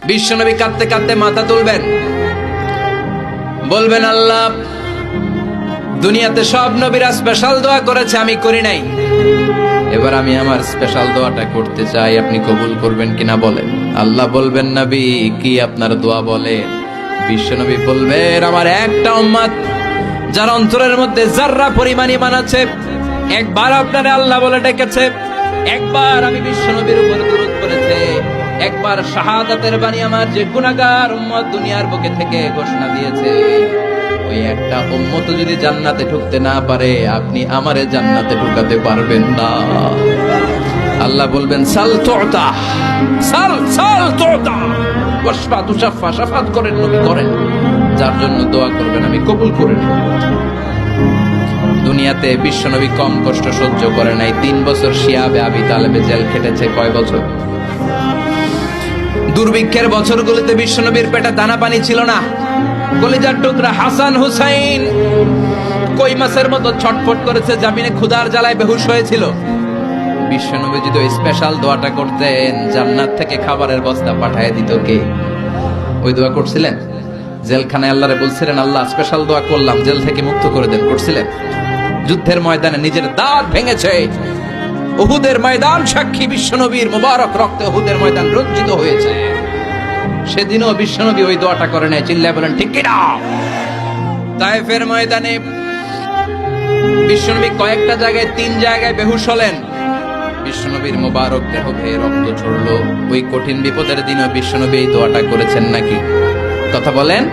বিশ্বনবী কাঁদতে কাঁদতে মাথা তুলবেন, বলবেন আল্লাহ, দুনিয়াতে সব নবীরা স্পেশাল দোয়া করেছে, আমি করি নাই, এবার আমি আমার স্পেশাল দোয়াটা করতে চাই, আপনি কবুল করবেন কিনা বলেন। আল্লাহ বলবেন, নবী কি আপনার দোয়া বলেন? বিশ্বনবী বলবেন, আমার একটা উম্মত যার অন্তরের মধ্যে যাররা পরিমাণ ঈমান আছে, একবার আপনারে আল্লাহ বলে ডেকেছে, একবার আমি বিশ্বনবীর উপর দুরূদ পড়েছে, একবার শাহাদাতের বাণী আমার যে গুনাহগার উম্মত দুনিয়ার বুকে থেকে ঘোষণা দিয়েছে, ওই একটা উম্মত যদি জান্নাতে ঢুকতে না পারে, আপনি আমারে জান্নাতে ঢুকাতে পারবেন না। আল্লাহ বলবেন, সাল তুতা, সাল সাল তুতা, ওয়াশফা তুশাফা, শাফাত করেন নবী করেন, যার জন্য দোয়া করবেন আমি কবুল করে নেব। দুনিয়াতে বিশ্বনবী কম কষ্ট সহ্য করে নাই। 3 বছর শিয়াবে আবি তালেবে জেল খেটেছে। কয় বছর? দুর্ভিক্ষের বছরগুলোতে বিশ্বনবীর পেটে দানা পানি ছিল না। কলিজার টুকরা হাসান হুসাইন কই মাছের মতো ছটফট করেছে, জামিনে ক্ষুধার জ্বালায় বেহুশ হয়েছিল। বিশ্বনবী যদি ওই স্পেশাল দোয়াটা করতেন, জান্নাত থেকে খাবারের বস্তা পাঠিয়ে দিত কে? ওই দোয়া করছিলেন? জেলখানায় আল্লাহরে বলছিলেন, আল্লাহ স্পেশাল দোয়া করলাম, জেল থেকে মুক্ত করে দেন, করছিলেন? যুদ্ধের ময়দানে নিজের দাঁত ভেঙেছে, উহুদের ময়দান সাক্ষী, বিশ্বনবীর মুবারক রক্তে উহুদের ময়দান রঞ্জিত হয়েছে। সেদিনও বিশ্বনবী ওই দোয়াটা করে নাই। চিল্লায় বলেন ঠিক কিনা? তায়েফের ময়দানে বিশ্বনবী কয়েকটা জায়গায়, 3 জায়গায় বেহুশ হলেন। বিশ্বনবীর মুবারক দেহ বেয়ে রক্ত ঝরলো। ওই কঠিন বিপদের দিনও বিশ্বনবী এই দোয়াটা করেছেন নাকি? কথা বলেন।